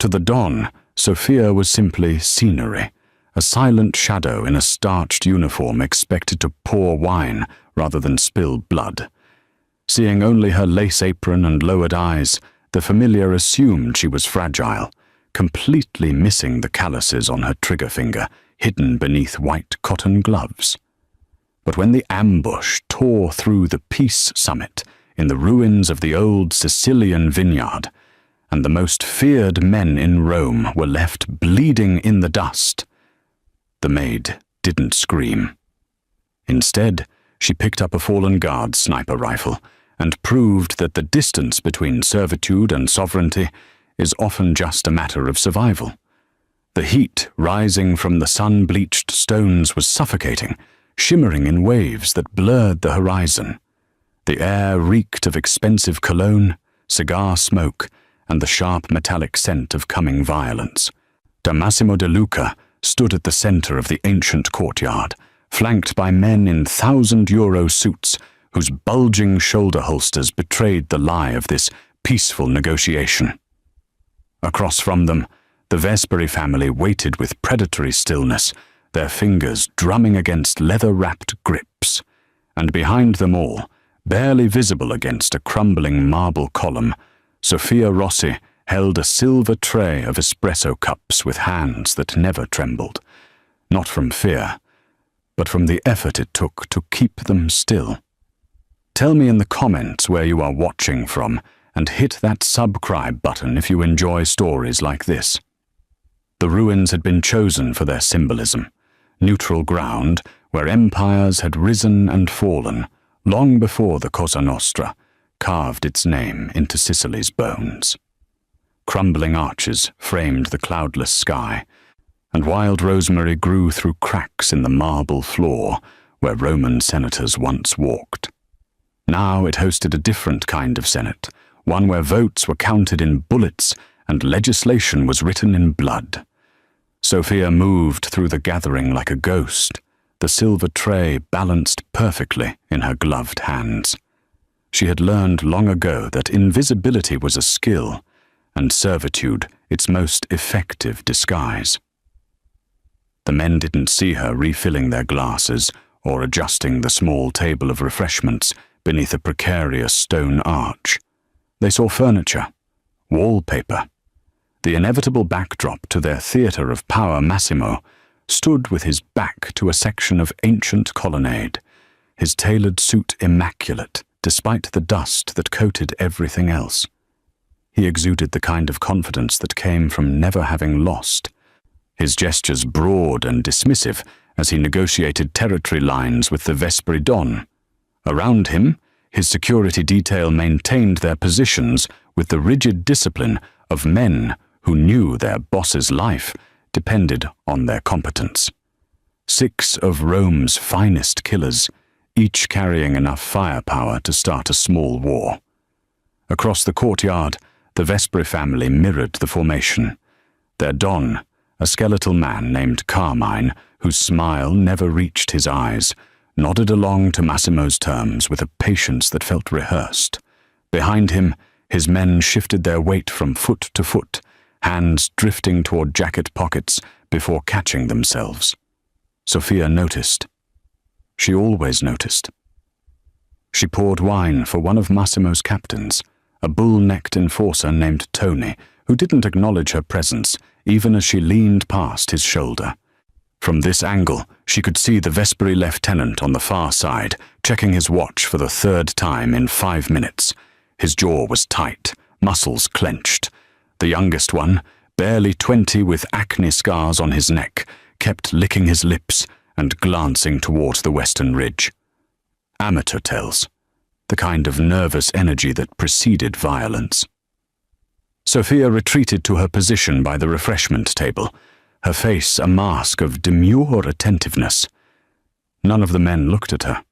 To the Don, Sophia was simply scenery, a silent shadow in a starched uniform expected to pour wine rather than spill blood. Seeing only her lace apron and lowered eyes, the familiar assumed she was fragile, completely missing the calluses on her trigger finger, hidden beneath white cotton gloves. But when the ambush tore through the Peace Summit in the ruins of the old Sicilian vineyard, and the most feared men in Rome were left bleeding in the dust, the maid didn't scream. Instead, she picked up a fallen guard's sniper rifle and proved that the distance between servitude and sovereignty is often just a matter of survival. The heat rising from the sun-bleached stones was suffocating, shimmering in waves that blurred the horizon. The air reeked of expensive cologne, cigar smoke, and the sharp metallic scent of coming violence. Massimo de Luca stood at the center of the ancient courtyard, flanked by men in €1,000 suits whose bulging shoulder holsters betrayed the lie of this peaceful negotiation. Across from them, the Vesperi family waited with predatory stillness, their fingers drumming against leather-wrapped grips, and behind them all, barely visible against a crumbling marble column, Sophia Rossi held a silver tray of espresso cups with hands that never trembled, not from fear, but from the effort it took to keep them still. Tell me in the comments where you are watching from, and hit that subscribe button if you enjoy stories like this. The ruins had been chosen for their symbolism, neutral ground where empires had risen and fallen long before the Cosa Nostra carved its name into Sicily's bones. Crumbling arches framed the cloudless sky, and wild rosemary grew through cracks in the marble floor where Roman senators once walked. Now it hosted a different kind of senate, one where votes were counted in bullets and legislation was written in blood. Sophia moved through the gathering like a ghost, the silver tray balanced perfectly in her gloved hands. She had learned long ago that invisibility was a skill, and servitude its most effective disguise. The men didn't see her refilling their glasses or adjusting the small table of refreshments beneath a precarious stone arch. They saw furniture, wallpaper. The inevitable backdrop to their theatre of power, Massimo, stood with his back to a section of ancient colonnade, his tailored suit immaculate despite the dust that coated everything else. He exuded the kind of confidence that came from never having lost, his gestures broad and dismissive as he negotiated territory lines with the Vesperi Don. Around him, his security detail maintained their positions with the rigid discipline of men who knew their boss's life depended on their competence. 6 of Rome's finest killers, each carrying enough firepower to start a small war. Across the courtyard, the Vesperi family mirrored the formation. Their Don, a skeletal man named Carmine, whose smile never reached his eyes, nodded along to Massimo's terms with a patience that felt rehearsed. Behind him, his men shifted their weight from foot to foot, hands drifting toward jacket pockets before catching themselves. Sophia noticed. She always noticed. She poured wine for one of Massimo's captains, a bull-necked enforcer named Tony, who didn't acknowledge her presence even as she leaned past his shoulder. From this angle, she could see the Vesperi lieutenant on the far side, checking his watch for the 3rd time in 5 minutes. His jaw was tight, muscles clenched. The youngest one, barely 20 with acne scars on his neck, kept licking his lips and glancing toward the western ridge. Amateur tells, the kind of nervous energy that preceded violence. Sophia retreated to her position by the refreshment table, her face a mask of demure attentiveness. None of the men looked at her.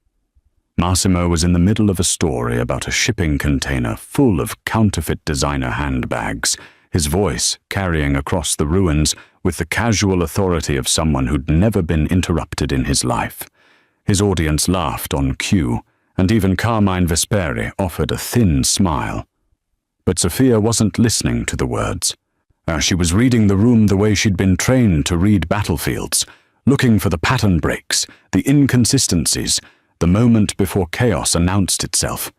Massimo was in the middle of a story about a shipping container full of counterfeit designer handbags, his voice carrying across the ruins with the casual authority of someone who'd never been interrupted in his life. His audience laughed on cue, and even Carmine Vesperi offered a thin smile. But Sophia wasn't listening to the words. She was reading the room the way she'd been trained to read battlefields, looking for the pattern breaks, the inconsistencies, the moment before chaos announced itself.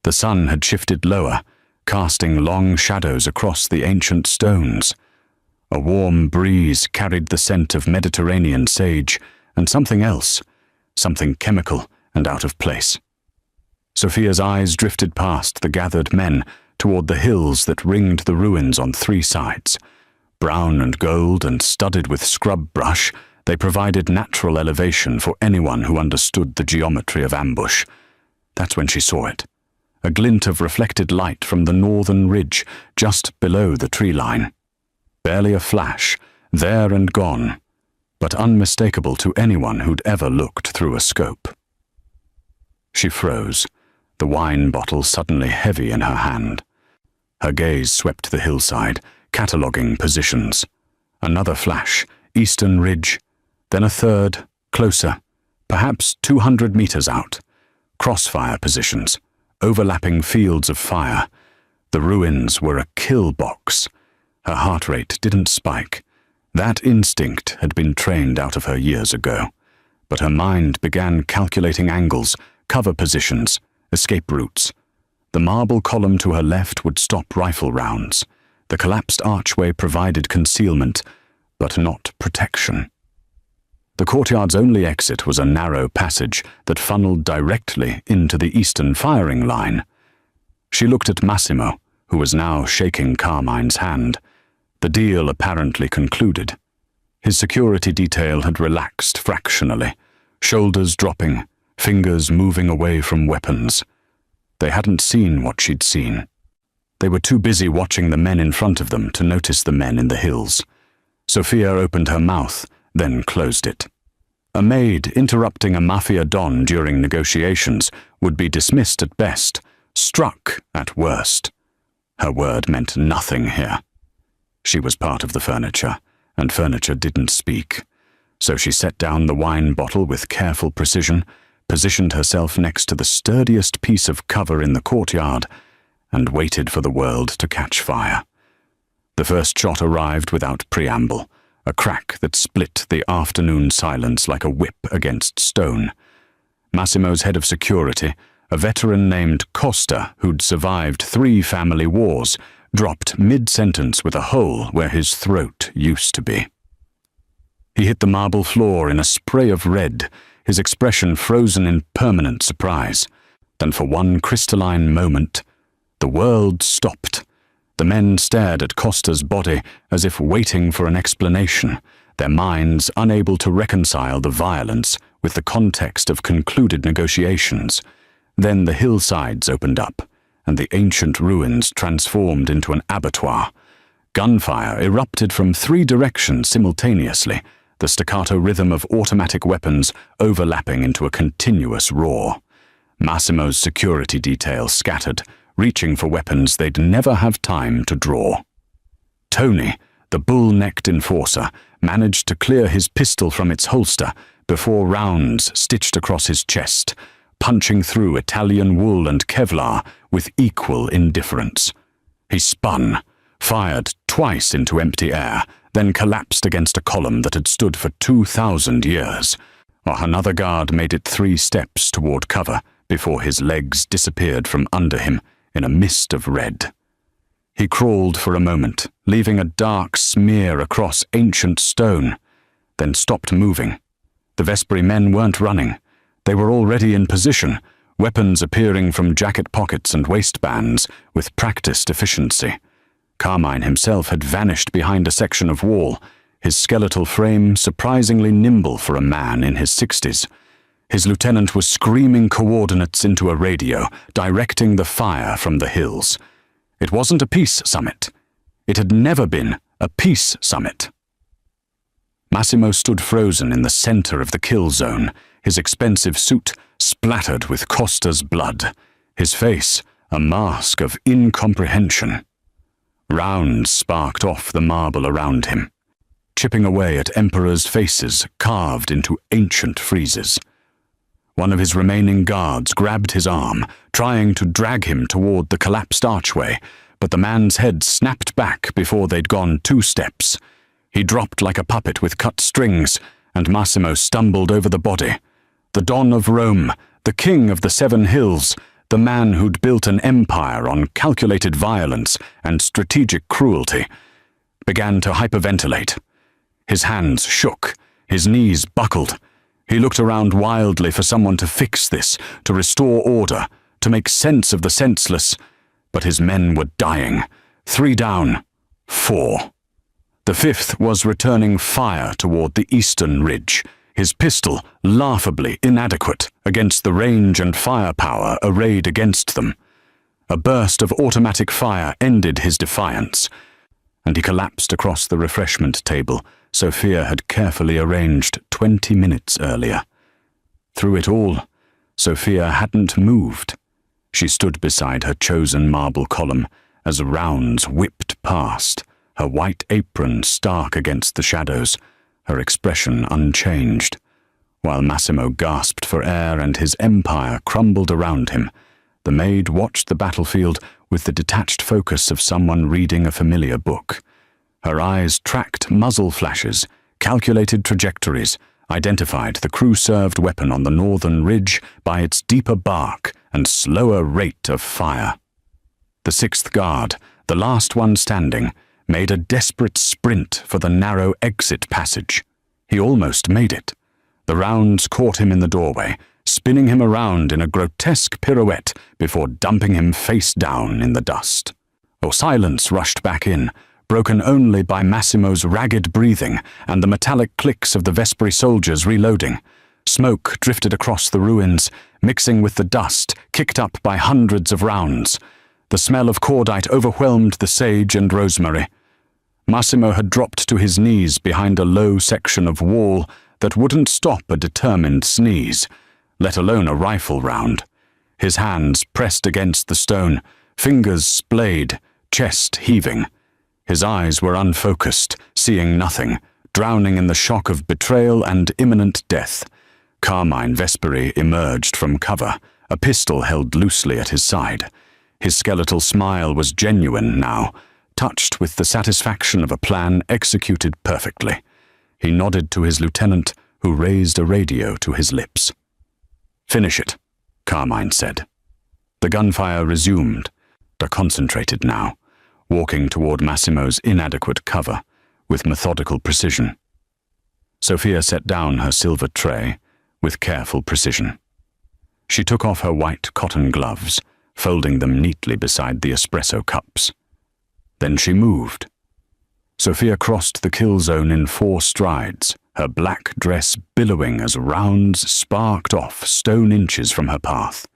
The sun had shifted lower, casting long shadows across the ancient stones. A warm breeze carried the scent of Mediterranean sage and something else, something chemical and out of place. Sophia's eyes drifted past the gathered men toward the hills that ringed the ruins on 3 sides. Brown and gold and studded with scrub brush, they provided natural elevation for anyone who understood the geometry of ambush. That's when she saw it. A glint of reflected light from the northern ridge just below the tree line. Barely a flash, there and gone, but unmistakable to anyone who'd ever looked through a scope. She froze, the wine bottle suddenly heavy in her hand. Her gaze swept the hillside, cataloguing positions. Another flash, eastern ridge, then a third, closer, perhaps 200 meters out. Crossfire positions, overlapping fields of fire. The ruins were a kill box. Her heart rate didn't spike. That instinct had been trained out of her years ago. But her mind began calculating angles, cover positions, escape routes. The marble column to her left would stop rifle rounds. The collapsed archway provided concealment, but not protection. The courtyard's only exit was a narrow passage that funneled directly into the eastern firing line. She looked at Massimo, who was now shaking Carmine's hand. The deal apparently concluded. His security detail had relaxed fractionally, shoulders dropping, fingers moving away from weapons. They hadn't seen what she'd seen. They were too busy watching the men in front of them to notice the men in the hills. Sophia opened her mouth, then closed it. A maid interrupting a Mafia don during negotiations would be dismissed at best, struck at worst. Her word meant nothing here. She was part of the furniture, and furniture didn't speak. So she set down the wine bottle with careful precision, positioned herself next to the sturdiest piece of cover in the courtyard, and waited for the world to catch fire. The first shot arrived without preamble, a crack that split the afternoon silence like a whip against stone. Massimo's head of security, a veteran named Costa who'd survived 3 family wars, dropped mid-sentence with a hole where his throat used to be. He hit the marble floor in a spray of red, his expression frozen in permanent surprise. Then for one crystalline moment, the world stopped. The men stared at Costa's body as if waiting for an explanation, their minds unable to reconcile the violence with the context of concluded negotiations. Then the hillsides opened up, and the ancient ruins transformed into an abattoir. Gunfire erupted from 3 directions simultaneously, the staccato rhythm of automatic weapons overlapping into a continuous roar. Massimo's security detail scattered, reaching for weapons they'd never have time to draw. Tony, the bull-necked enforcer, managed to clear his pistol from its holster before rounds stitched across his chest, punching through Italian wool and Kevlar with equal indifference. He spun, fired twice into empty air, then collapsed against a column that had stood for 2,000 years, while another guard made it 3 steps toward cover before his legs disappeared from under him in a mist of red. He crawled for a moment, leaving a dark smear across ancient stone, then stopped moving. The Vespri men weren't running. They were already in position, weapons appearing from jacket pockets and waistbands with practiced efficiency. Carmine himself had vanished behind a section of wall, his skeletal frame surprisingly nimble for a man in his 60s. His lieutenant was screaming coordinates into a radio, directing the fire from the hills. It wasn't a peace summit. It had never been a peace summit. Massimo stood frozen in the center of the kill zone, his expensive suit splattered with Costa's blood, his face a mask of incomprehension. Rounds sparked off the marble around him, chipping away at emperors' faces carved into ancient friezes. One of his remaining guards grabbed his arm, trying to drag him toward the collapsed archway, but the man's head snapped back before they'd gone 2 steps. He dropped like a puppet with cut strings, and Massimo stumbled over the body. The Don of Rome, the king of the 7 hills, the man who'd built an empire on calculated violence and strategic cruelty, began to hyperventilate. His hands shook, his knees buckled. He looked around wildly for someone to fix this, to restore order, to make sense of the senseless. But his men were dying. 3 down, 4. The 5th was returning fire toward the eastern ridge, his pistol laughably inadequate against the range and firepower arrayed against them. A burst of automatic fire ended his defiance, and he collapsed across the refreshment table Sophia had carefully arranged 20 minutes earlier. Through it all, Sophia hadn't moved. She stood beside her chosen marble column as rounds whipped past, her white apron stark against the shadows, her expression unchanged. While Massimo gasped for air and his empire crumbled around him, the maid watched the battlefield with the detached focus of someone reading a familiar book. Her eyes tracked muzzle flashes, calculated trajectories, identified the crew-served weapon on the northern ridge by its deeper bark and slower rate of fire. The 6th guard, the last one standing, made a desperate sprint for the narrow exit passage. He almost made it. The rounds caught him in the doorway, spinning him around in a grotesque pirouette before dumping him face down in the dust. Silence rushed back in, broken only by Massimo's ragged breathing and the metallic clicks of the Vespri soldiers reloading. Smoke drifted across the ruins, mixing with the dust kicked up by hundreds of rounds. The smell of cordite overwhelmed the sage and rosemary. Massimo had dropped to his knees behind a low section of wall that wouldn't stop a determined sneeze, let alone a rifle round. His hands pressed against the stone, fingers splayed, chest heaving. His eyes were unfocused, seeing nothing, drowning in the shock of betrayal and imminent death. Carmine Vesperi emerged from cover, a pistol held loosely at his side. His skeletal smile was genuine now, touched with the satisfaction of a plan executed perfectly. He nodded to his lieutenant, who raised a radio to his lips. "Finish it," Carmine said. The gunfire resumed, concentrated now, walking toward Massimo's inadequate cover with methodical precision. Sophia set down her silver tray with careful precision. She took off her white cotton gloves, folding them neatly beside the espresso cups. Then she moved. Sophia crossed the kill zone in 4 strides, her black dress billowing as rounds sparked off stone inches from her path.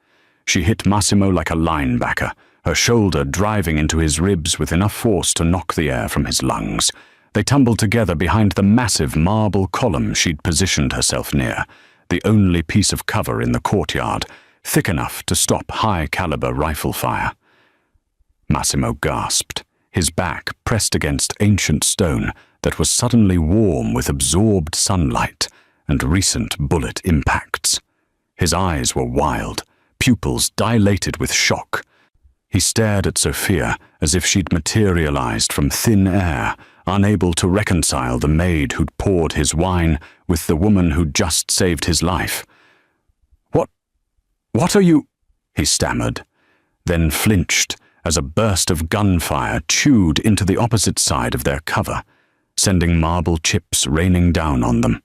She hit Massimo like a linebacker, her shoulder driving into his ribs with enough force to knock the air from his lungs. They tumbled together behind the massive marble column she'd positioned herself near, the only piece of cover in the courtyard, thick enough to stop high-caliber rifle fire. Massimo gasped, his back pressed against ancient stone that was suddenly warm with absorbed sunlight and recent bullet impacts. His eyes were wild, pupils dilated with shock. He stared at Sophia as if she'd materialized from thin air, unable to reconcile the maid who'd poured his wine with the woman who'd just saved his life. What are you?" he stammered, then flinched as a burst of gunfire chewed into the opposite side of their cover, sending marble chips raining down on them.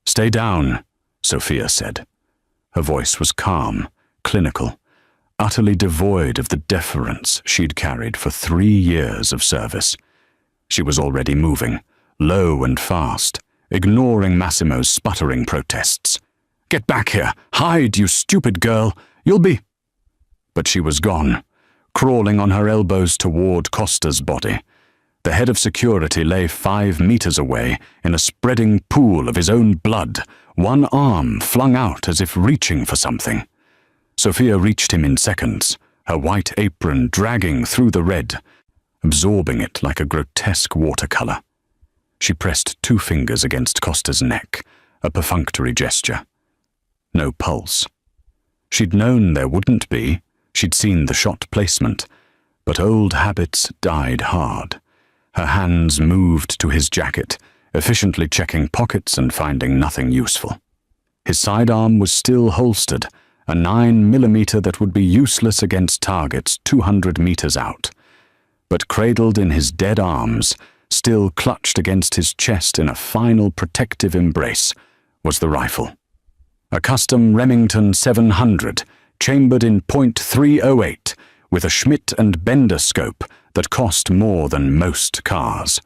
"Stay down," Sophia said. Her voice was calm, clinical, utterly devoid of the deference she'd carried for 3 years of service. She was already moving, low and fast, ignoring Massimo's sputtering protests. "Get back here! Hide, you stupid girl! You'll be—" But she was gone, crawling on her elbows toward Costa's body. The head of security lay 5 meters away in a spreading pool of his own blood, one arm flung out as if reaching for something. Sophia reached him in seconds, her white apron dragging through the red, absorbing it like a grotesque watercolor. She pressed 2 fingers against Costa's neck, a perfunctory gesture. No pulse. She'd known there wouldn't be, she'd seen the shot placement, but old habits died hard. Her hands moved to his jacket, efficiently checking pockets and finding nothing useful. His sidearm was still holstered, a 9mm that would be useless against targets 200 meters out. But cradled in his dead arms, still clutched against his chest in a final protective embrace, was the rifle. A custom Remington 700, chambered in .308, with a Schmidt and Bender scope that cost more than most cars.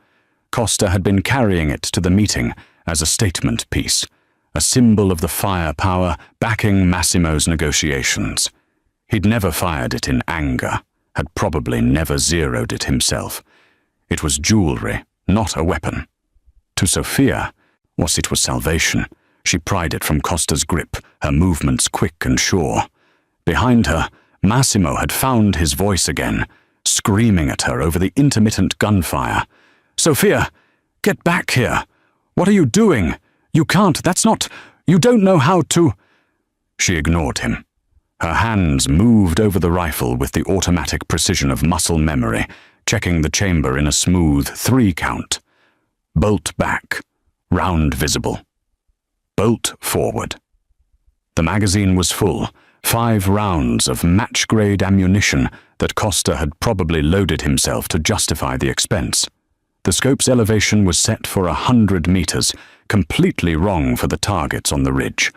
Costa had been carrying it to the meeting as a statement piece, a symbol of the firepower backing Massimo's negotiations. He'd never fired it in anger, had probably never zeroed it himself. It was jewelry, not a weapon. To Sophia, it was salvation. She pried it from Costa's grip, her movements quick and sure. Behind her, Massimo had found his voice again, screaming at her over the intermittent gunfire. "Sophia, get back here! What are you doing? You can't, you don't know how to—" She ignored him. Her hands moved over the rifle with the automatic precision of muscle memory, checking the chamber in a smooth 3-count. Bolt back, round visible. Bolt forward. The magazine was full, 5 rounds of match-grade ammunition that Costa had probably loaded himself to justify the expense. The scope's elevation was set for 100 meters, completely wrong for the targets on the ridge.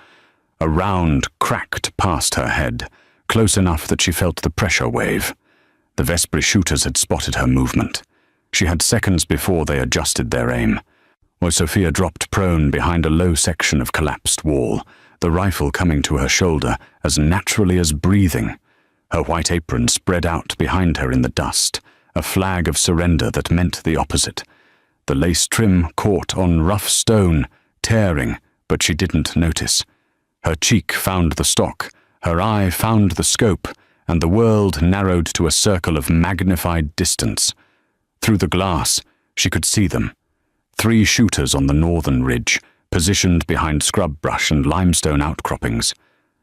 A round cracked past her head, close enough that she felt the pressure wave. The Vespri shooters had spotted her movement. She had seconds before they adjusted their aim. While Sophia dropped prone behind a low section of collapsed wall, the rifle coming to her shoulder as naturally as breathing. Her white apron spread out behind her in the dust, a flag of surrender that meant the opposite. The lace trim caught on rough stone, tearing, but she didn't notice. Her cheek found the stock, her eye found the scope, and the world narrowed to a circle of magnified distance. Through the glass, she could see them. 3 shooters on the northern ridge, positioned behind scrub brush and limestone outcroppings.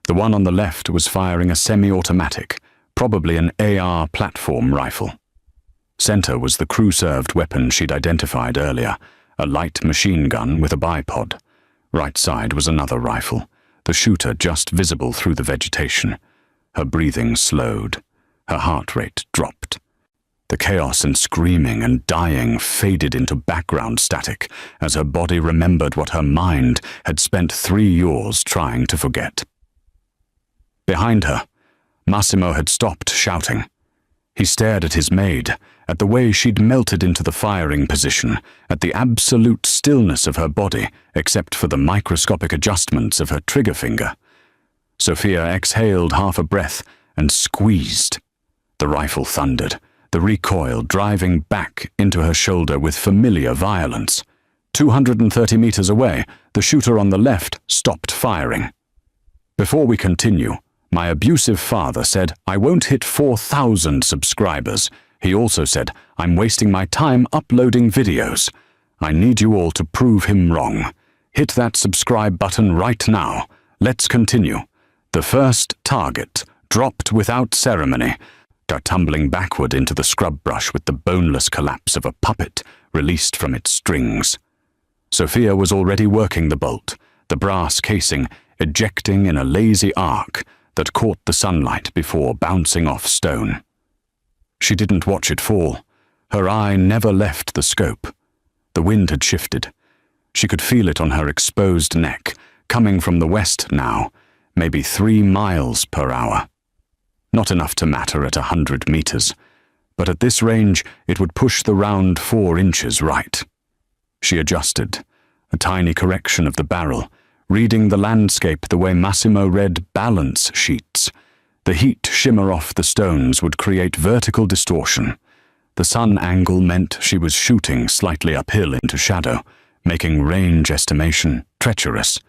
The one on the left was firing a semi-automatic, probably an AR platform rifle. Center was the crew-served weapon she'd identified earlier, a light machine gun with a bipod. Right side was another rifle, the shooter just visible through the vegetation. Her breathing slowed. Her heart rate dropped. The chaos and screaming and dying faded into background static as her body remembered what her mind had spent 3 years trying to forget. Behind her, Massimo had stopped shouting. He stared at his maid, at the way she'd melted into the firing position, at the absolute stillness of her body, except for the microscopic adjustments of her trigger finger. Sophia exhaled half a breath and squeezed. The rifle thundered, the recoil driving back into her shoulder with familiar violence. 230 meters away, the shooter on the left stopped firing. Before we continue, my abusive father said I won't hit 4,000 subscribers. He also said I'm wasting my time uploading videos. I need you all to prove him wrong. Hit that subscribe button right now. Let's continue. The first target dropped without ceremony, tumbling backward into the scrub brush with the boneless collapse of a puppet released from its strings. Sophia was already working the bolt, the brass casing ejecting in a lazy arc that caught the sunlight before bouncing off stone. She didn't watch it fall. Her eye never left the scope. The wind had shifted. She could feel it on her exposed neck, coming from the west now, maybe 3 miles per hour. Not enough to matter at 100 meters, but at this range it would push the round 4 inches right. She adjusted, a tiny correction of the barrel, reading the landscape the way Massimo read balance sheets. The heat shimmer off the stones would create vertical distortion. The sun angle meant she was shooting slightly uphill into shadow, making range estimation treacherous.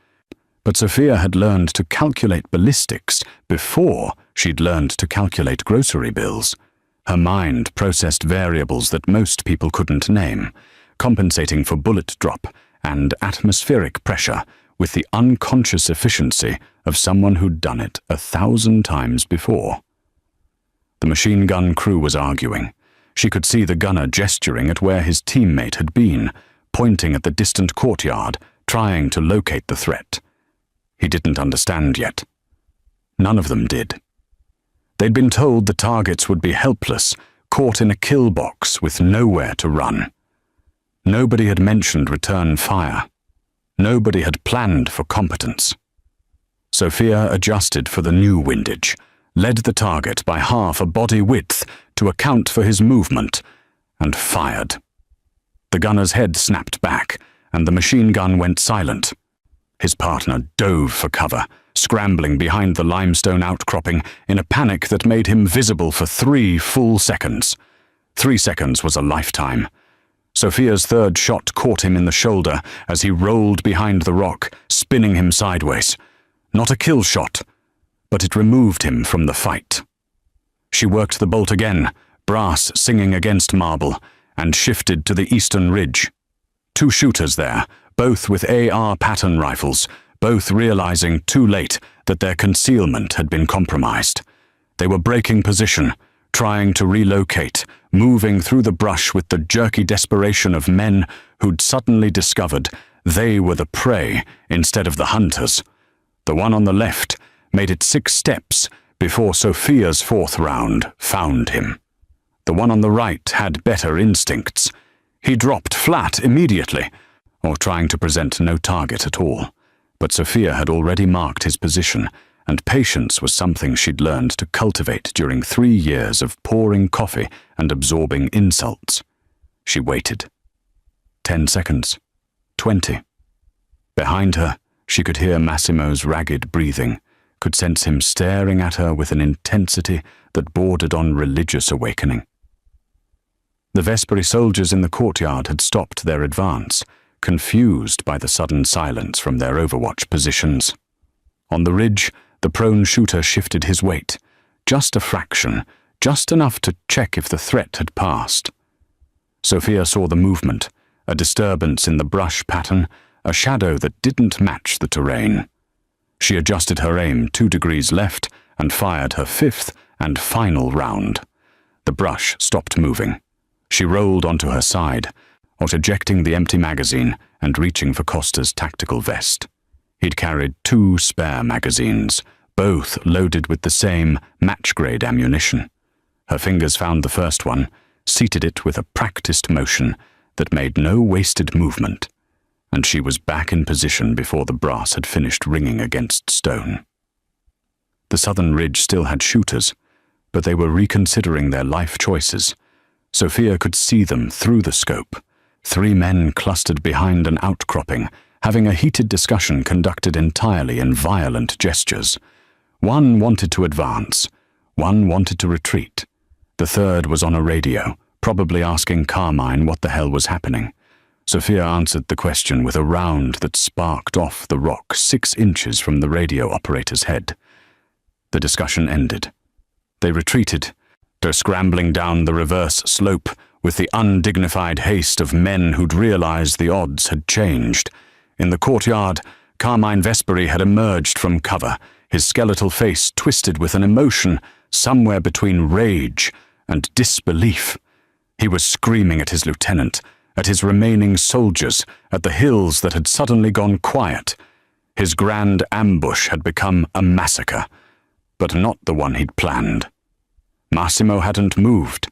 But Sophia had learned to calculate ballistics before she'd learned to calculate grocery bills. Her mind processed variables that most people couldn't name, compensating for bullet drop and atmospheric pressure with the unconscious efficiency of someone who'd done it 1,000 times before. The machine gun crew was arguing. She could see the gunner gesturing at where his teammate had been, pointing at the distant courtyard, trying to locate the threat. He didn't understand yet. None of them did. They'd been told the targets would be helpless, caught in a kill box with nowhere to run. Nobody had mentioned return fire. Nobody had planned for competence. Sophia adjusted for the new windage, led the target by half a body width to account for his movement, and fired. The gunner's head snapped back, and the machine gun went silent. His partner dove for cover, scrambling behind the limestone outcropping in a panic that made him visible for 3 full seconds. 3 seconds was a lifetime. Sophia's third shot caught him in the shoulder as he rolled behind the rock, spinning him sideways. Not a kill shot, but it removed him from the fight. She worked the bolt again, brass singing against marble, and shifted to the eastern ridge. 2 shooters there, both with AR pattern rifles, both realizing too late that their concealment had been compromised. They were breaking position, trying to relocate, moving through the brush with the jerky desperation of men who'd suddenly discovered they were the prey instead of the hunters. The one on the left made it 6 steps before Sophia's 4th round found him. The one on the right had better instincts. He dropped flat immediately, or trying to present no target at all. But Sophia had already marked his position, and patience was something she'd learned to cultivate during 3 years of pouring coffee and absorbing insults. She waited. 10 seconds. 20. Behind her, she could hear Massimo's ragged breathing, could sense him staring at her with an intensity that bordered on religious awakening. The Vesperi soldiers in the courtyard had stopped their advance, confused by the sudden silence from their overwatch positions. On the ridge, the prone shooter shifted his weight, just a fraction, just enough to check if the threat had passed. Sophia saw the movement, a disturbance in the brush pattern, a shadow that didn't match the terrain. She adjusted her aim 2 degrees left and fired her 5th and final round. The brush stopped moving. She rolled onto her side, ejecting the empty magazine and reaching for Costa's tactical vest. He'd carried 2 spare magazines, both loaded with the same match-grade ammunition. Her fingers found the first one, seated it with a practiced motion that made no wasted movement, and she was back in position before the brass had finished ringing against stone. The southern ridge still had shooters, but they were reconsidering their life choices. Sophia could see them through the scope. 3 men clustered behind an outcropping, having a heated discussion conducted entirely in violent gestures. One wanted to advance, one wanted to retreat. The third was on a radio, probably asking Carmine what the hell was happening. Sophia answered the question with a round that sparked off the rock 6 inches from the radio operator's head. The discussion ended. They retreated, scrambling down the reverse slope with the undignified haste of men who'd realized the odds had changed. In the courtyard, Carmine Vesperi had emerged from cover, his skeletal face twisted with an emotion somewhere between rage and disbelief. He was screaming at his lieutenant, at his remaining soldiers, at the hills that had suddenly gone quiet. His grand ambush had become a massacre, but not the one he'd planned. Massimo hadn't moved.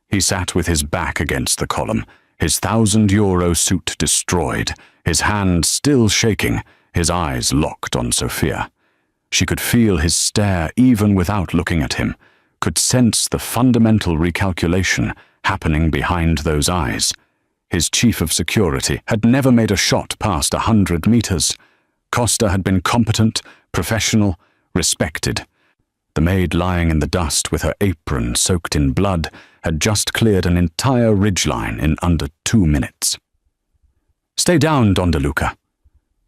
He sat with his back against the column, his €1,000 suit destroyed, his hand still shaking, his eyes locked on Sophia. She could feel his stare even without looking at him, could sense the fundamental recalculation happening behind those eyes. His chief of security had never made a shot past 100 meters. Costa had been competent, professional, respected. The maid lying in the dust with her apron soaked in blood had just cleared an entire ridgeline in under 2 minutes. "Stay down, Don DeLuca."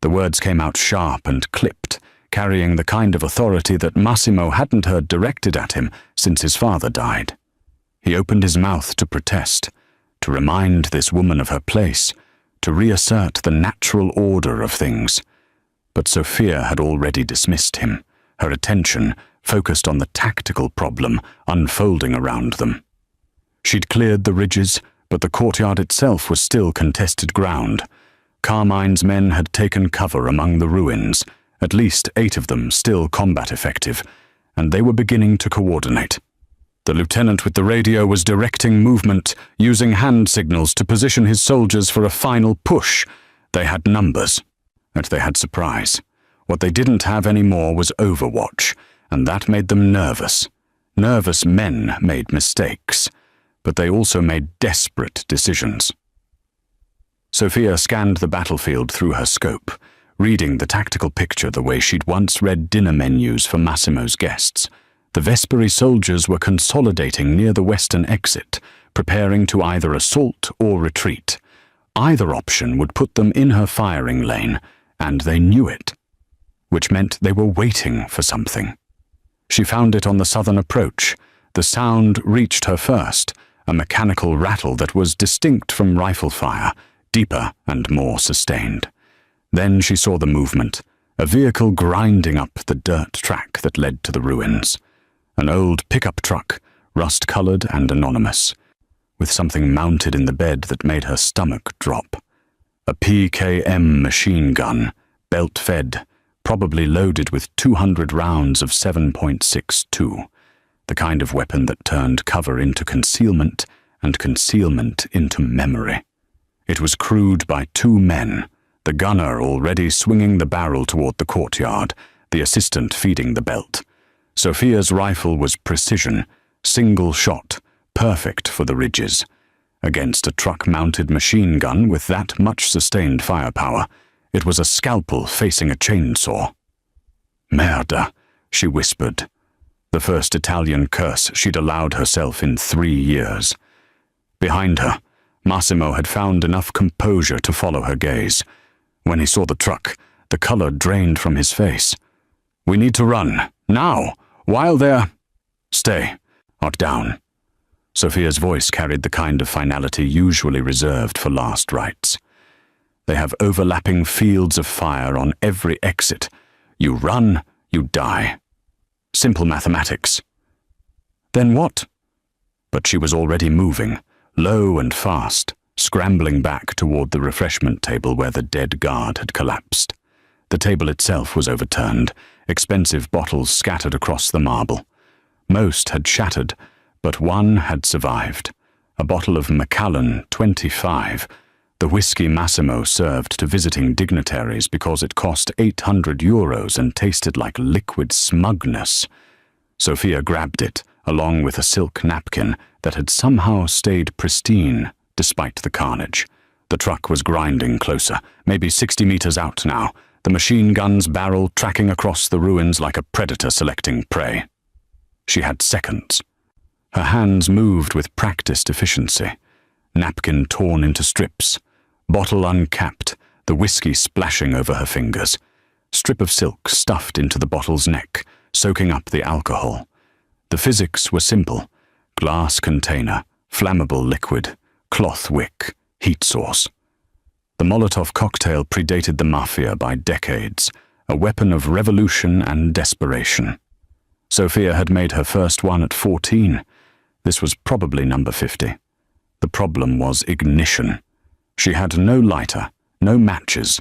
The words came out sharp and clipped, carrying the kind of authority that Massimo hadn't heard directed at him since his father died. He opened his mouth to protest, to remind this woman of her place, to reassert the natural order of things. But Sophia had already dismissed him, her attention focused on the tactical problem unfolding around them. She'd cleared the ridges, but the courtyard itself was still contested ground. Carmine's men had taken cover among the ruins, at least 8 of them still combat effective, and they were beginning to coordinate. The lieutenant with the radio was directing movement, using hand signals to position his soldiers for a final push. They had numbers, and they had surprise. What they didn't have anymore was overwatch, and that made them nervous. Nervous men made mistakes, but they also made desperate decisions. Sophia scanned the battlefield through her scope, reading the tactical picture the way she'd once read dinner menus for Massimo's guests. The Vesperi soldiers were consolidating near the western exit, preparing to either assault or retreat. Either option would put them in her firing lane, and they knew it, which meant they were waiting for something. She found it on the southern approach. The sound reached her first, a mechanical rattle that was distinct from rifle fire, deeper and more sustained. Then she saw the movement, a vehicle grinding up the dirt track that led to the ruins. An old pickup truck, rust-colored and anonymous, with something mounted in the bed that made her stomach drop. A PKM machine gun, belt-fed, probably loaded with 200 rounds of 7.62, the kind of weapon that turned cover into concealment and concealment into memory. It was crewed by 2 men, the gunner already swinging the barrel toward the courtyard, the assistant feeding the belt. Sophia's rifle was precision, single shot, perfect for the ridges. Against a truck-mounted machine gun with that much sustained firepower, it was a scalpel facing a chainsaw. Merda, she whispered, the first Italian curse she'd allowed herself in 3 years. Behind her, Massimo had found enough composure to follow her gaze. When he saw the truck, the color drained from his face. "We need to run, now, while they're—" "Stay, art down." Sophia's voice carried the kind of finality usually reserved for last rites. "They have overlapping fields of fire on every exit. You run, you die. Simple mathematics." "Then what?" But she was already moving, low and fast, scrambling back toward the refreshment table where the dead guard had collapsed. The table itself was overturned, expensive bottles scattered across the marble. Most had shattered, but one had survived. A bottle of Macallan 25, the whiskey Massimo served to visiting dignitaries because it cost €800 and tasted like liquid smugness. Sophia grabbed it, along with a silk napkin that had somehow stayed pristine despite the carnage. The truck was grinding closer, maybe 60 meters out now, the machine gun's barrel tracking across the ruins like a predator selecting prey. She had seconds. Her hands moved with practiced efficiency. Napkin torn into strips, bottle uncapped, the whiskey splashing over her fingers. Strip of silk stuffed into the bottle's neck, soaking up the alcohol. The physics were simple. Glass container, flammable liquid, cloth wick, heat source. The Molotov cocktail predated the Mafia by decades, a weapon of revolution and desperation. Sophia had made her first one at 14. This was probably number 50. The problem was ignition. She had no lighter, no matches.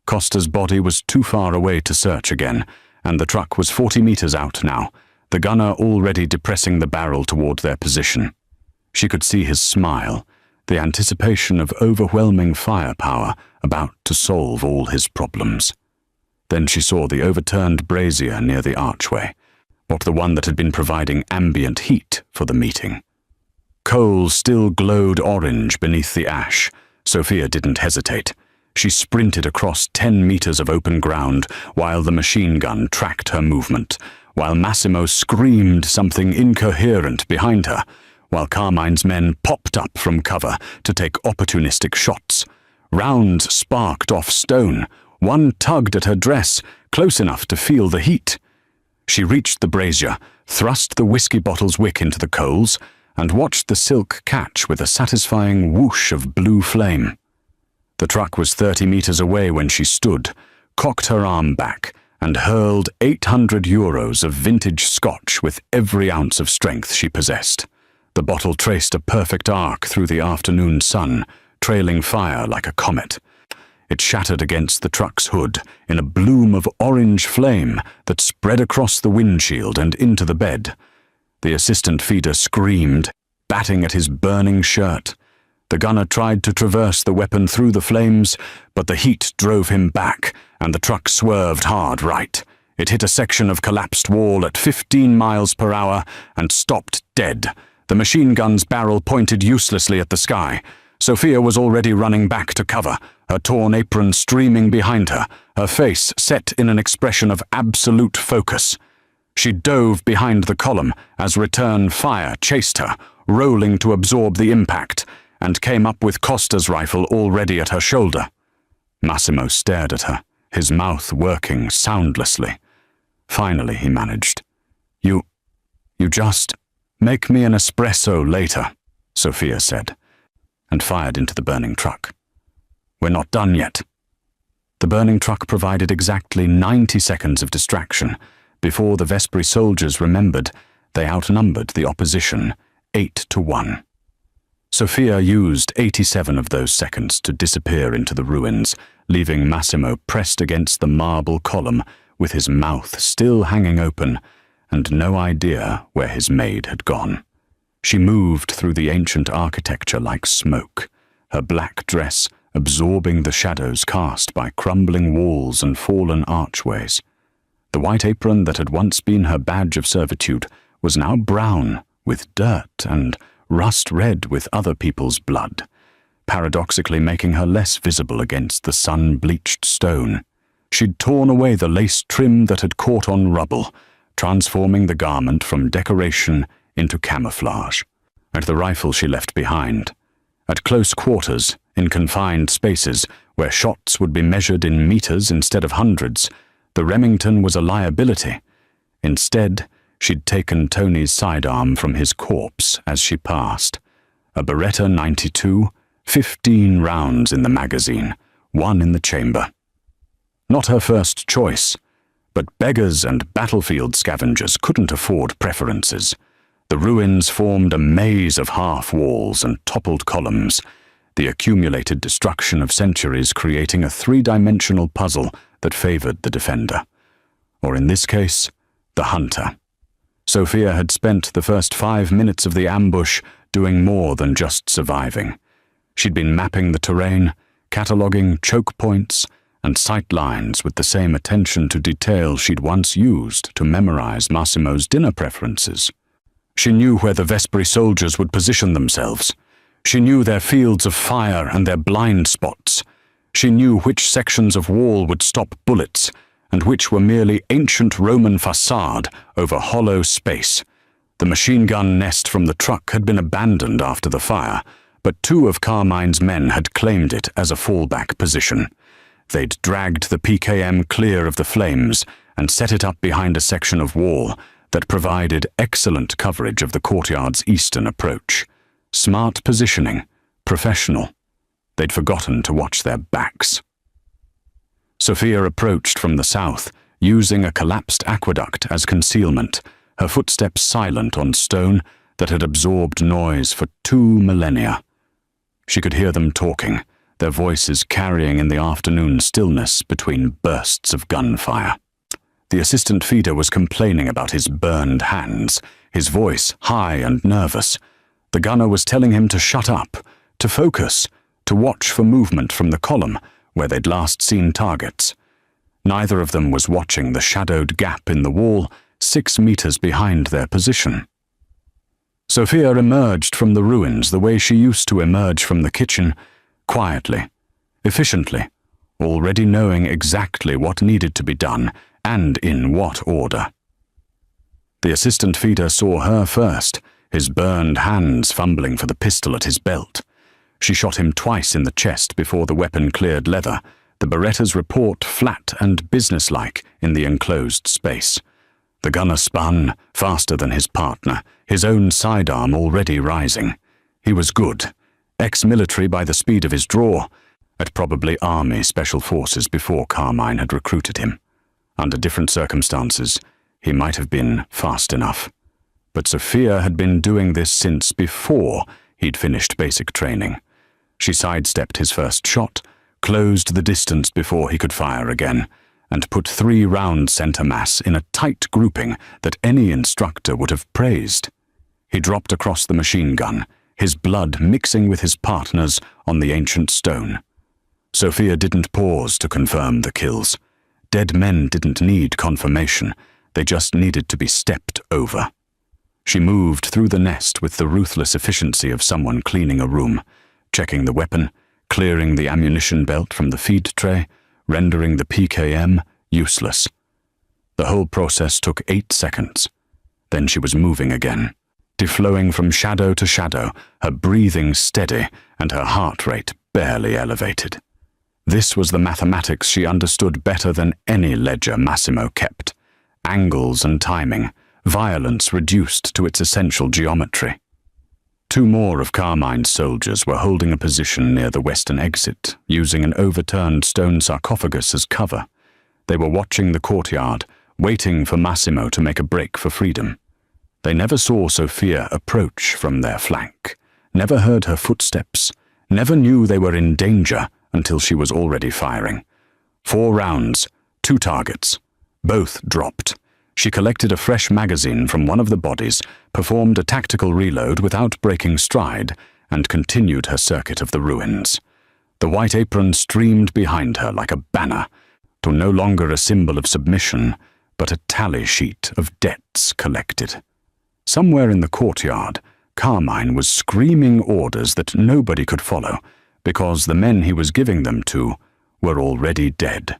Costa's body was too far away to search again, and the truck was 40 meters out now, the gunner already depressing the barrel toward their position. She could see his smile, the anticipation of overwhelming firepower about to solve all his problems. Then she saw the overturned brazier near the archway, not the one that had been providing ambient heat for the meeting. Coal still glowed orange beneath the ash. Sophia didn't hesitate. She sprinted across 10 meters of open ground while the machine gun tracked her movement, while Massimo screamed something incoherent behind her, while Carmine's men popped up from cover to take opportunistic shots. Rounds sparked off stone. One tugged at her dress, close enough to feel the heat. She reached the brazier, thrust the whiskey bottle's wick into the coals, and watched the silk catch with a satisfying whoosh of blue flame. The truck was 30 meters away when she stood, cocked her arm back, and hurled 800 euros of vintage scotch with every ounce of strength she possessed. The bottle traced a perfect arc through the afternoon sun, trailing fire like a comet. It shattered against the truck's hood in a bloom of orange flame that spread across the windshield and into the bed. The assistant feeder screamed, batting at his burning shirt. The gunner tried to traverse the weapon through the flames, but the heat drove him back, and the truck swerved hard right. It hit a section of collapsed wall at 15 miles per hour and stopped dead. The machine gun's barrel pointed uselessly at the sky. Sophia was already running back to cover, her torn apron streaming behind her, her face set in an expression of absolute focus. She dove behind the column as return fire chased her, rolling to absorb the impact, and came up with Costa's rifle already at her shoulder. Massimo stared at her, his mouth working soundlessly. Finally he managed. You just make me an espresso later," Sophia said, and fired into the burning truck. "We're not done yet." The burning truck provided exactly 90 seconds of distraction before the Vespri soldiers remembered they outnumbered the opposition 8-1. Sophia used 87 of those seconds to disappear into the ruins, leaving Massimo pressed against the marble column with his mouth still hanging open and no idea where his maid had gone. She moved through the ancient architecture like smoke, her black dress absorbing the shadows cast by crumbling walls and fallen archways. The white apron that had once been her badge of servitude was now brown with dirt and rust red with other people's blood, paradoxically making her less visible against the sun-bleached stone. She'd torn away the lace trim that had caught on rubble, transforming the garment from decoration into camouflage, and the rifle she left behind. At close quarters, in confined spaces where shots would be measured in meters instead of hundreds, the Remington was a liability. Instead, she'd taken Tony's sidearm from his corpse as she passed. A Beretta 92, 15 rounds in the magazine, 1 in the chamber. Not her first choice, but beggars and battlefield scavengers couldn't afford preferences. The ruins formed a maze of half walls and toppled columns, the accumulated destruction of centuries creating a three-dimensional puzzle that favored the defender. Or in this case, the hunter. Sophia had spent the first 5 minutes of the ambush doing more than just surviving. She'd been mapping the terrain, cataloguing choke points, and sight lines with the same attention to detail she'd once used to memorize Massimo's dinner preferences. She knew where the Vespri soldiers would position themselves. She knew their fields of fire and their blind spots. She knew which sections of wall would stop bullets, and which were merely ancient Roman facade over hollow space. The machine gun nest from the truck had been abandoned after the fire, but 2 of Carmine's men had claimed it as a fallback position. They'd dragged the PKM clear of the flames and set it up behind a section of wall that provided excellent coverage of the courtyard's eastern approach. Smart positioning, professional. They'd forgotten to watch their backs. Sophia approached from the south, using a collapsed aqueduct as concealment, her footsteps silent on stone that had absorbed noise for 2 millennia. She could hear them talking, their voices carrying in the afternoon stillness between bursts of gunfire. The assistant feeder was complaining about his burned hands, his voice high and nervous. The gunner was telling him to shut up, to focus, to watch for movement from the column where they'd last seen targets. Neither of them was watching the shadowed gap in the wall 6 meters behind their position. Sophia emerged from the ruins the way she used to emerge from the kitchen, quietly, efficiently, already knowing exactly what needed to be done and in what order. The assistant feeder saw her first, his burned hands fumbling for the pistol at his belt. She shot him twice in the chest before the weapon cleared leather, the Beretta's report flat and businesslike in the enclosed space. The gunner spun, faster than his partner, his own sidearm already rising. He was good, ex-military by the speed of his draw, at probably Army Special Forces before Carmine had recruited him. Under different circumstances, he might have been fast enough. But Sophia had been doing this since before he'd finished basic training. She sidestepped his first shot, closed the distance before he could fire again, and put 3 round center mass in a tight grouping that any instructor would have praised. He dropped across the machine gun, his blood mixing with his partner's on the ancient stone. Sophia didn't pause to confirm the kills. Dead men didn't need confirmation, they just needed to be stepped over. She moved through the nest with the ruthless efficiency of someone cleaning a room, checking the weapon, clearing the ammunition belt from the feed tray, rendering the PKM useless. The whole process took 8 seconds. Then she was moving again, deflowing from shadow to shadow, her breathing steady and her heart rate barely elevated. This was the mathematics she understood better than any ledger Massimo kept. Angles and timing, violence reduced to its essential geometry. 2 more of Carmine's soldiers were holding a position near the western exit, using an overturned stone sarcophagus as cover. They were watching the courtyard, waiting for Massimo to make a break for freedom. They never saw Sophia approach from their flank, never heard her footsteps, never knew they were in danger until she was already firing. 4 rounds, 2 targets. Both dropped. She collected a fresh magazine from one of the bodies, performed a tactical reload without breaking stride, and continued her circuit of the ruins. The white apron streamed behind her like a banner, to no longer a symbol of submission, but a tally sheet of debts collected. Somewhere in the courtyard, Carmine was screaming orders that nobody could follow, because the men he was giving them to were already dead.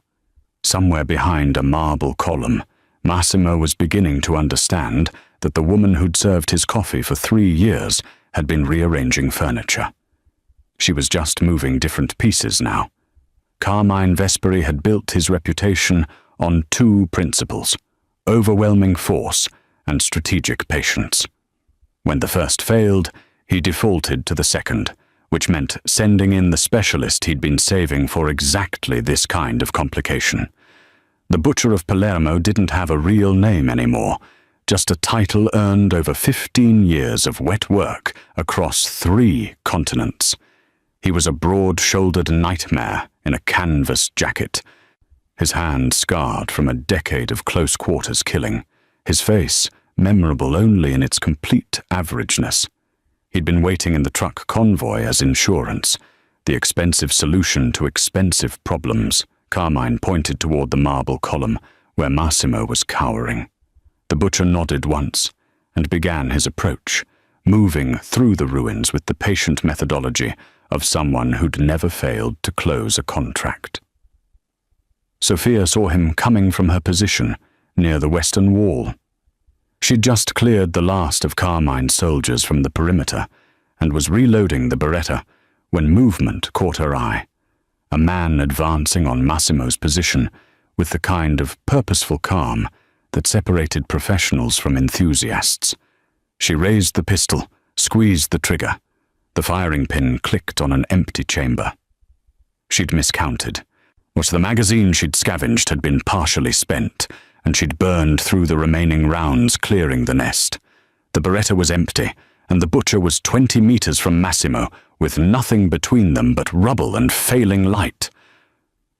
Somewhere behind a marble column, Massimo was beginning to understand that the woman who'd served his coffee for 3 years had been rearranging furniture. She was just moving different pieces now. Carmine Vesperi had built his reputation on 2 principles: overwhelming force and strategic patience. When the first failed, he defaulted to the second, which meant sending in the specialist he'd been saving for exactly this kind of complication. The Butcher of Palermo didn't have a real name anymore, just a title earned over 15 years of wet work across 3 continents. He was a broad-shouldered nightmare in a canvas jacket, his hand scarred from a decade of close-quarters killing, his face memorable only in its complete averageness. He'd been waiting in the truck convoy as insurance, the expensive solution to expensive problems. Carmine pointed toward the marble column where Massimo was cowering. The butcher nodded once and began his approach, moving through the ruins with the patient methodology of someone who'd never failed to close a contract. Sophia saw him coming from her position near the western wall. She'd just cleared the last of Carmine's soldiers from the perimeter and was reloading the Beretta when movement caught her eye. A man advancing on Massimo's position with the kind of purposeful calm that separated professionals from enthusiasts. She raised the pistol, squeezed the trigger. The firing pin clicked on an empty chamber. She'd miscounted. But the magazine she'd scavenged had been partially spent, and she'd burned through the remaining rounds, clearing the nest. The Beretta was empty, and the butcher was 20 meters from Massimo, with nothing between them but rubble and failing light.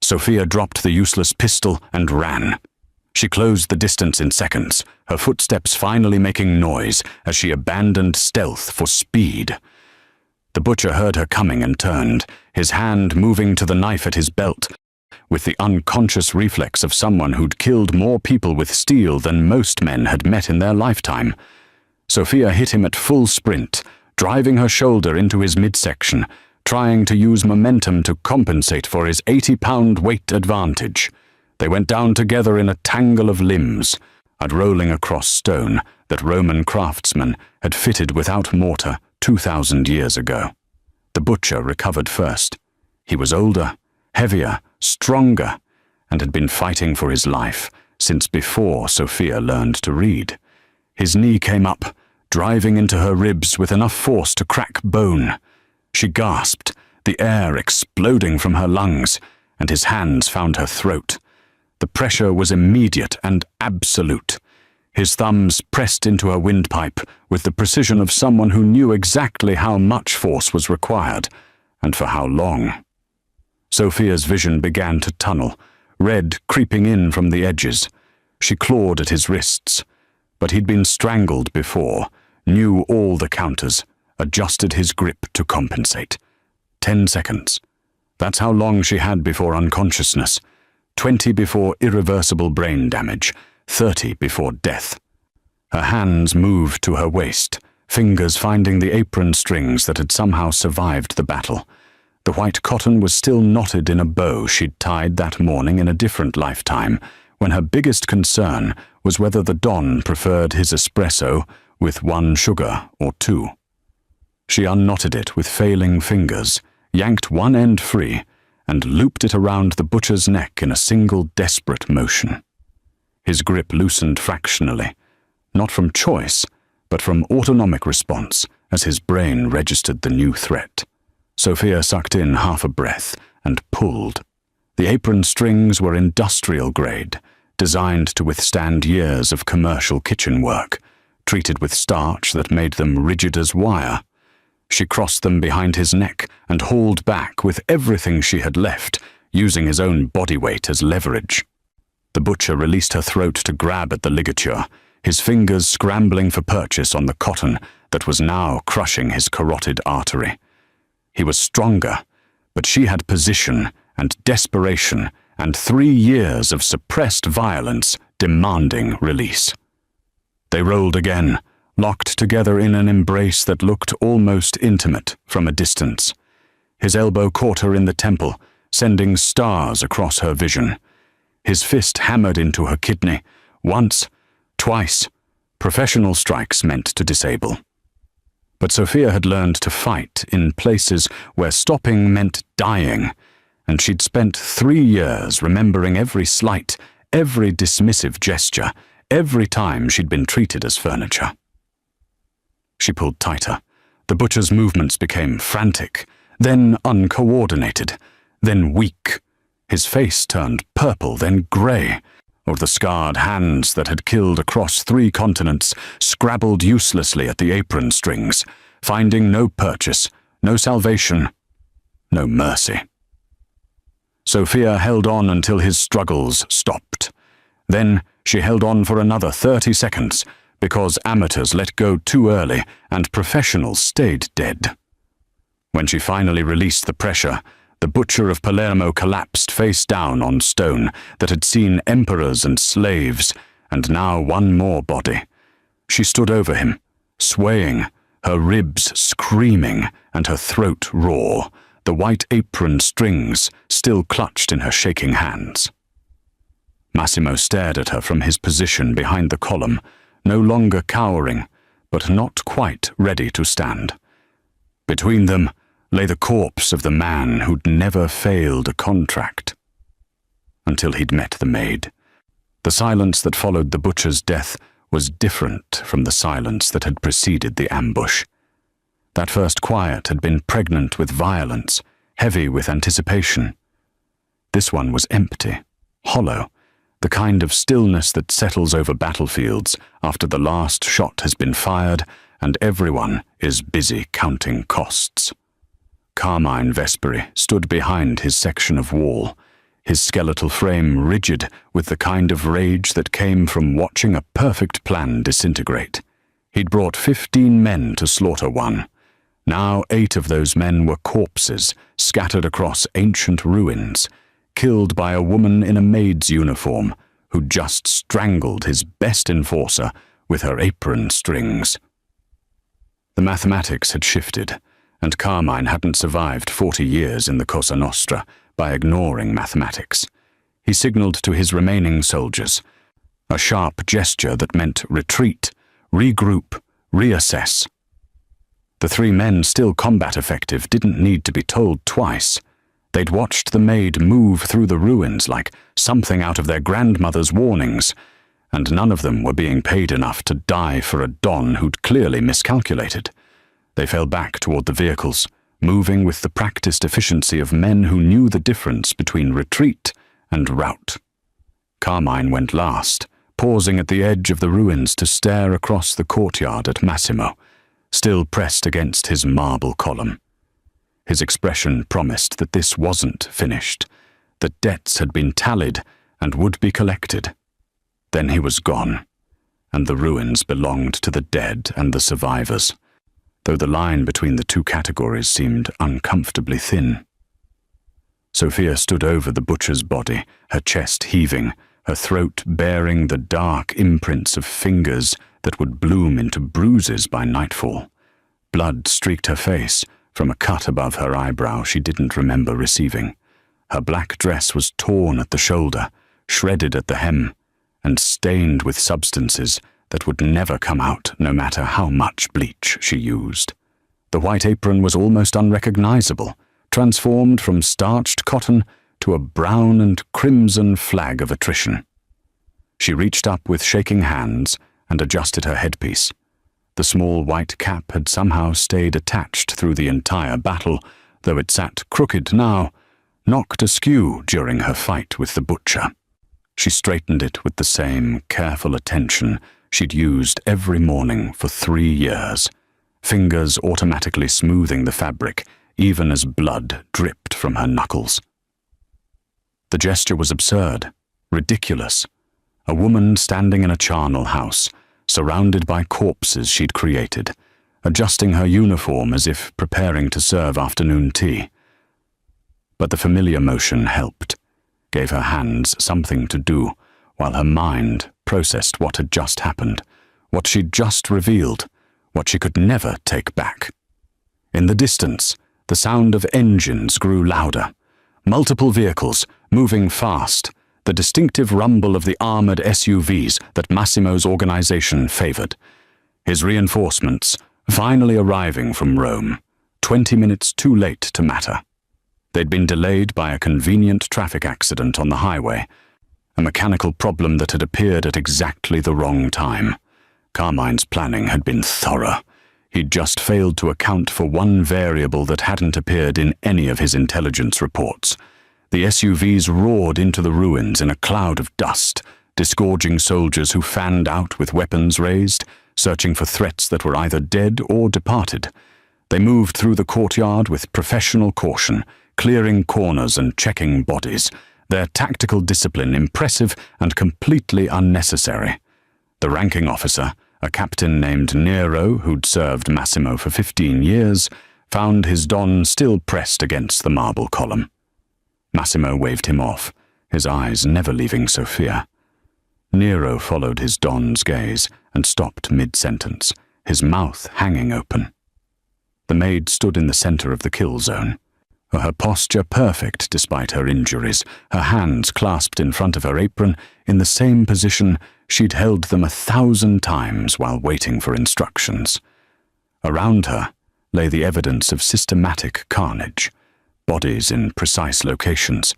Sophia dropped the useless pistol and ran. She closed the distance in seconds, her footsteps finally making noise as she abandoned stealth for speed. The butcher heard her coming and turned, his hand moving to the knife at his belt, with the unconscious reflex of someone who'd killed more people with steel than most men had met in their lifetime. Sophia hit him at full sprint, driving her shoulder into his midsection, trying to use momentum to compensate for his 80-pound weight advantage. They went down together in a tangle of limbs, and rolling across stone that Roman craftsmen had fitted without mortar 2,000 years ago. The butcher recovered first. He was older, heavier, stronger, and had been fighting for his life since before Sophia learned to read. His knee came up, driving into her ribs with enough force to crack bone. She gasped, the air exploding from her lungs, and his hands found her throat. The pressure was immediate and absolute. His thumbs pressed into her windpipe with the precision of someone who knew exactly how much force was required, and for how long. Sophia's vision began to tunnel, red creeping in from the edges. She clawed at his wrists, but he'd been strangled before, knew all the counters, adjusted his grip to compensate. 10 seconds. That's how long she had before unconsciousness. 20 before irreversible brain damage. 30 before death. Her hands moved to her waist, fingers finding the apron strings that had somehow survived the battle. The white cotton was still knotted in a bow she'd tied that morning in a different lifetime, when her biggest concern was whether the Don preferred his espresso with 1 sugar or 2. She unknotted it with failing fingers, yanked one end free, and looped it around the butcher's neck in a single desperate motion. His grip loosened fractionally, not from choice, but from autonomic response as his brain registered the new threat. Sophia sucked in half a breath and pulled. The apron strings were industrial grade, designed to withstand years of commercial kitchen work, treated with starch that made them rigid as wire. She crossed them behind his neck and hauled back with everything she had left, using his own body weight as leverage. The butcher released her throat to grab at the ligature, his fingers scrambling for purchase on the cotton that was now crushing his carotid artery. He was stronger, but she had position and desperation and 3 years of suppressed violence demanding release. They rolled again, locked together in an embrace that looked almost intimate from a distance. His elbow caught her in the temple, sending stars across her vision. His fist hammered into her kidney, once, twice, professional strikes meant to disable. But Sophia had learned to fight in places where stopping meant dying, and she'd spent 3 years remembering every slight, every dismissive gesture, every time she'd been treated as furniture. She pulled tighter. The butcher's movements became frantic, then uncoordinated, then weak. His face turned purple, then grey, or the scarred hands that had killed across 3 continents scrabbled uselessly at the apron strings, finding no purchase, no salvation, no mercy. Sophia held on until his struggles stopped. Then she held on for another 30 seconds, because amateurs let go too early and professionals stayed dead. When she finally released the pressure, the butcher of Palermo collapsed face down on stone that had seen emperors and slaves, and now one more body. She stood over him, swaying, her ribs screaming and her throat raw, the white apron strings still clutched in her shaking hands. Massimo stared at her from his position behind the column, no longer cowering, but not quite ready to stand. Between them lay the corpse of the man who'd never failed a contract. Until he'd met the maid. The silence that followed the butcher's death was different from the silence that had preceded the ambush. That first quiet had been pregnant with violence, heavy with anticipation. This one was empty, hollow, the kind of stillness that settles over battlefields after the last shot has been fired and everyone is busy counting costs. Carmine Vesperi stood behind his section of wall, his skeletal frame rigid with the kind of rage that came from watching a perfect plan disintegrate. He'd brought 15 men to slaughter one. Now 8 of those men were corpses scattered across ancient ruins, killed by a woman in a maid's uniform who'd just strangled his best enforcer with her apron strings. The mathematics had shifted, and Carmine hadn't survived 40 years in the Cosa Nostra by ignoring mathematics. He signaled to his remaining soldiers, a sharp gesture that meant retreat, regroup, reassess. The 3 men still combat effective didn't need to be told twice. They'd watched the maid move through the ruins like something out of their grandmother's warnings, and none of them were being paid enough to die for a Don who'd clearly miscalculated. They fell back toward the vehicles, moving with the practiced efficiency of men who knew the difference between retreat and rout. Carmine went last, pausing at the edge of the ruins to stare across the courtyard at Massimo, still pressed against his marble column. His expression promised that this wasn't finished, that debts had been tallied and would be collected. Then he was gone, and the ruins belonged to the dead and the survivors, though the line between the two categories seemed uncomfortably thin. Sophia stood over the butcher's body, her chest heaving, her throat bearing the dark imprints of fingers that would bloom into bruises by nightfall. Blood streaked her face from a cut above her eyebrow she didn't remember receiving. Her black dress was torn at the shoulder, shredded at the hem, and stained with substances that would never come out no matter how much bleach she used. The white apron was almost unrecognizable, transformed from starched cotton to a brown and crimson flag of attrition. She reached up with shaking hands and adjusted her headpiece. The small white cap had somehow stayed attached through the entire battle, though it sat crooked now, knocked askew during her fight with the butcher. She straightened it with the same careful attention she'd used every morning for 3 years, fingers automatically smoothing the fabric even as blood dripped from her knuckles. The gesture was absurd, ridiculous. A woman standing in a charnel house, surrounded by corpses she'd created, adjusting her uniform as if preparing to serve afternoon tea. But the familiar motion helped, gave her hands something to do, while her mind processed what had just happened, what she'd just revealed, what she could never take back. In the distance, the sound of engines grew louder. Multiple vehicles, moving fast, the distinctive rumble of the armored SUVs that Massimo's organization favored. His reinforcements, finally arriving from Rome, 20 minutes too late to matter. They'd been delayed by a convenient traffic accident on the highway, a mechanical problem that had appeared at exactly the wrong time. Carmine's planning had been thorough. He'd just failed to account for one variable that hadn't appeared in any of his intelligence reports. The SUVs roared into the ruins in a cloud of dust, disgorging soldiers who fanned out with weapons raised, searching for threats that were either dead or departed. They moved through the courtyard with professional caution, clearing corners and checking bodies, their tactical discipline impressive and completely unnecessary. The ranking officer, a captain named Nero who'd served Massimo for 15 years, found his don still pressed against the marble column. Massimo waved him off, his eyes never leaving Sophia. Nero followed his don's gaze and stopped mid-sentence, his mouth hanging open. The maid stood in the center of the kill zone, her posture perfect despite her injuries, her hands clasped in front of her apron in the same position she'd held them 1,000 times while waiting for instructions. Around her lay the evidence of systematic carnage, bodies in precise locations,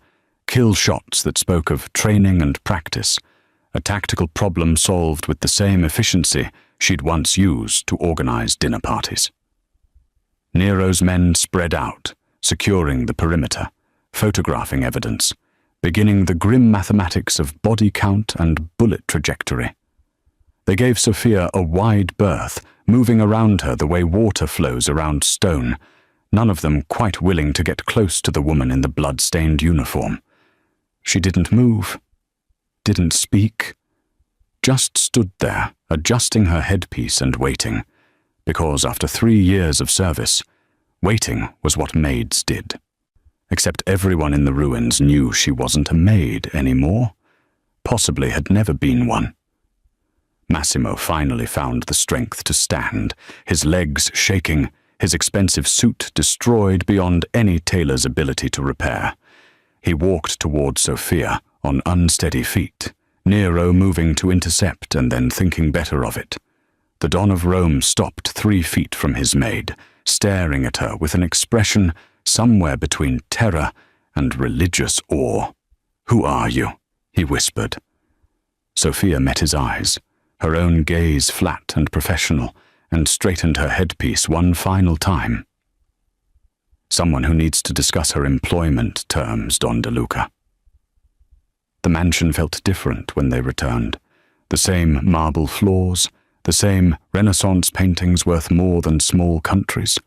kill shots that spoke of training and practice, a tactical problem solved with the same efficiency she'd once used to organize dinner parties. Nero's men spread out, securing the perimeter, photographing evidence, beginning the grim mathematics of body count and bullet trajectory. They gave Sophia a wide berth, moving around her the way water flows around stone, none of them quite willing to get close to the woman in the blood-stained uniform. She didn't move, didn't speak, just stood there, adjusting her headpiece and waiting, because after 3 years of service, waiting was what maids did. Except everyone in the ruins knew she wasn't a maid anymore, possibly had never been one. Massimo finally found the strength to stand, his legs shaking, his expensive suit destroyed beyond any tailor's ability to repair. He walked toward Sophia on unsteady feet, Nero moving to intercept and then thinking better of it. The Don of Rome stopped 3 feet from his maid, staring at her with an expression somewhere between terror and religious awe. "Who are you?" he whispered. Sophia met his eyes, her own gaze flat and professional, and straightened her headpiece one final time. "Someone who needs to discuss her employment terms, Don De Luca." The mansion felt different when they returned. The same marble floors, the same Renaissance paintings worth more than small countries,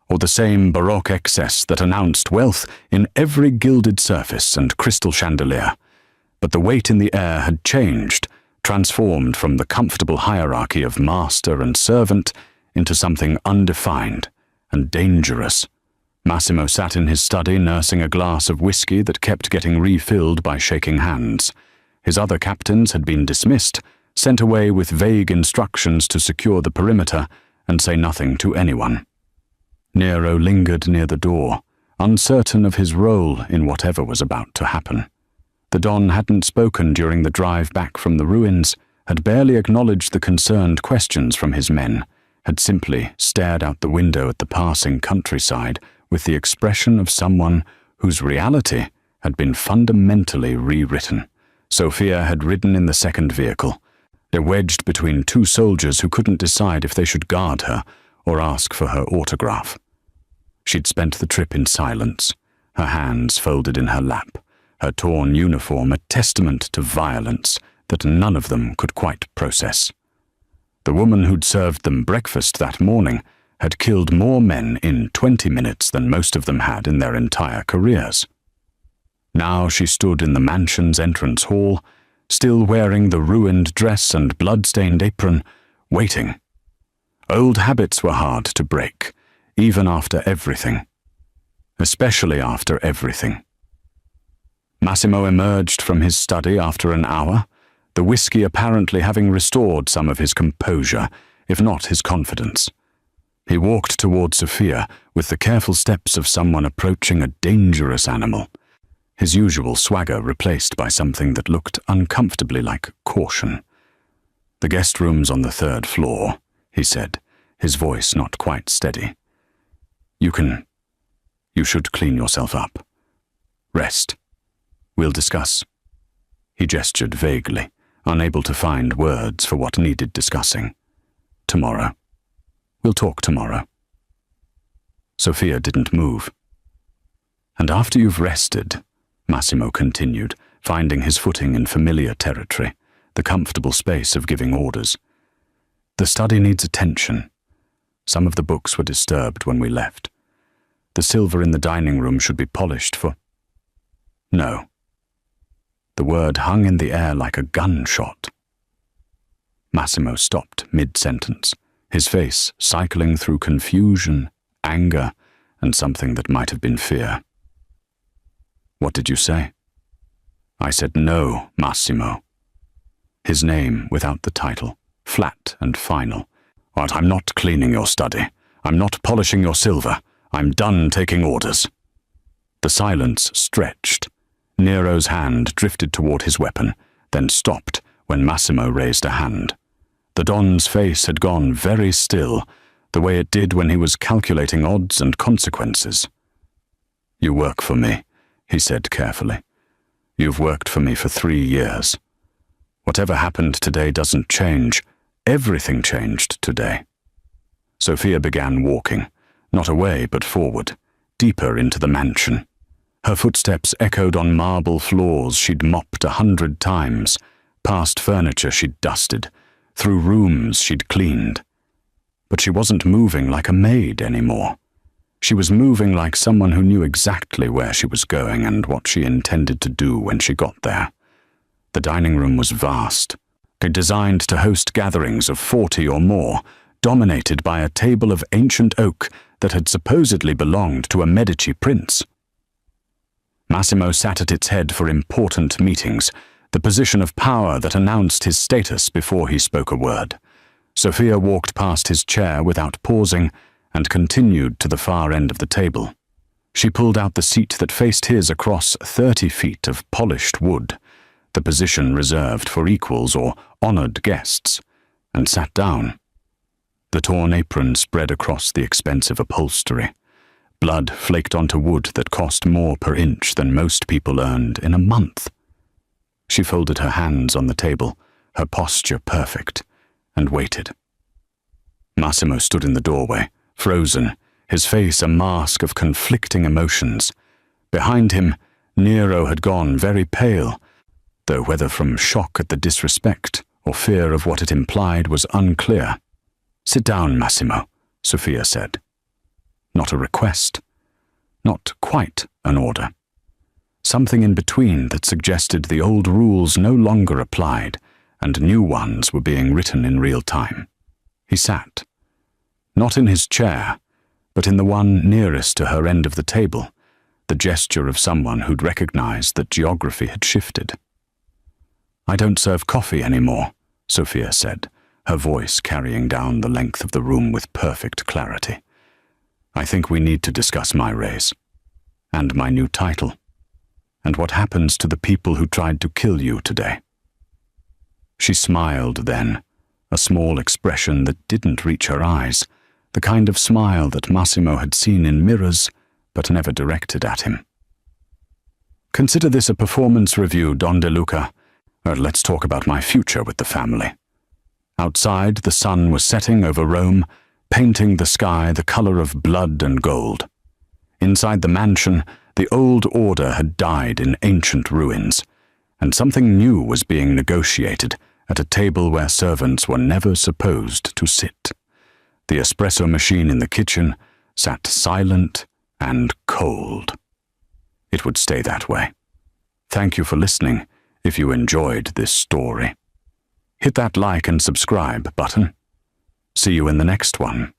or the same Baroque excess that announced wealth in every gilded surface and crystal chandelier. But the weight in the air had changed, transformed from the comfortable hierarchy of master and servant into something undefined and dangerous. Massimo sat in his study nursing a glass of whiskey that kept getting refilled by shaking hands. His other captains had been dismissed, sent away with vague instructions to secure the perimeter and say nothing to anyone. Nero lingered near the door, uncertain of his role in whatever was about to happen. The Don hadn't spoken during the drive back from the ruins, had barely acknowledged the concerned questions from his men, had simply stared out the window at the passing countryside with the expression of someone whose reality had been fundamentally rewritten. Sophia had ridden in the second vehicle. They wedged between two soldiers who couldn't decide if they should guard her or ask for her autograph. She'd spent the trip in silence, her hands folded in her lap, her torn uniform a testament to violence that none of them could quite process. The woman who'd served them breakfast that morning had killed more men in 20 minutes than most of them had in their entire careers. Now she stood in the mansion's entrance hall, still wearing the ruined dress and blood-stained apron, waiting. Old habits were hard to break, even after everything. Especially after everything. Massimo emerged from his study after an hour, the whiskey apparently having restored some of his composure, if not his confidence. He walked toward Sophia with the careful steps of someone approaching a dangerous animal, his usual swagger replaced by something that looked uncomfortably like caution. "The guest room's on the 3rd floor," he said, his voice not quite steady. You should clean yourself up. Rest. We'll discuss." He gestured vaguely, unable to find words for what needed discussing. "Tomorrow. We'll talk tomorrow." Sophia didn't move. "And after you've rested," Massimo continued, finding his footing in familiar territory, the comfortable space of giving orders. "The study needs attention. Some of the books were disturbed when we left. The silver in the dining room should be polished for—" "No." The word hung in the air like a gunshot. Massimo stopped mid-sentence, his face cycling through confusion, anger, and something that might have been fear. "What did you say?" "I said no, Massimo." His name without the title, flat and final. "But I'm not cleaning your study. I'm not polishing your silver. I'm done taking orders." The silence stretched. Nero's hand drifted toward his weapon, then stopped when Massimo raised a hand. The Don's face had gone very still, the way it did when he was calculating odds and consequences. "You work for me," he said carefully. "You've worked for me for 3 years. Whatever happened today doesn't change. Everything changed today." Sophia began walking, not away but forward, deeper into the mansion. Her footsteps echoed on marble floors she'd mopped 100 times, past furniture she'd dusted, through rooms she'd cleaned. But she wasn't moving like a maid anymore. She was moving like someone who knew exactly where she was going and what she intended to do when she got there. The dining room was vast, designed to host gatherings of 40 or more, dominated by a table of ancient oak that had supposedly belonged to a Medici prince. Massimo sat at its head for important meetings, the position of power that announced his status before he spoke a word. Sophia walked past his chair without pausing and continued to the far end of the table. She pulled out the seat that faced his across 30 feet of polished wood, the position reserved for equals or honored guests, and sat down. The torn apron spread across the expensive upholstery. Blood flaked onto wood that cost more per inch than most people earned in a month. She folded her hands on the table, her posture perfect, and waited. Massimo stood in the doorway, frozen, his face a mask of conflicting emotions. Behind him, Nero had gone very pale. though whether from shock at the disrespect or fear of what it implied was unclear. "Sit down, Massimo," Sophia said. Not a request. Not quite an order. Something in between that suggested the old rules no longer applied and new ones were being written in real time. He sat. Not in his chair, but in the one nearest to her end of the table, the gesture of someone who'd recognized that geography had shifted. "I don't serve coffee anymore," Sophia said, her voice carrying down the length of the room with perfect clarity. "I think we need to discuss my raise, and my new title, and what happens to the people who tried to kill you today." She smiled then, a small expression that didn't reach her eyes, the kind of smile that Massimo had seen in mirrors but never directed at him. "Consider this a performance review, Don De Luca. Let's talk about my future with the family." Outside, the sun was setting over Rome, painting the sky the color of blood and gold. Inside the mansion, the old order had died in ancient ruins, and something new was being negotiated at a table where servants were never supposed to sit. The espresso machine in the kitchen sat silent and cold. It would stay that way. Thank you for listening. If you enjoyed this story, hit that like and subscribe button. See you in the next one.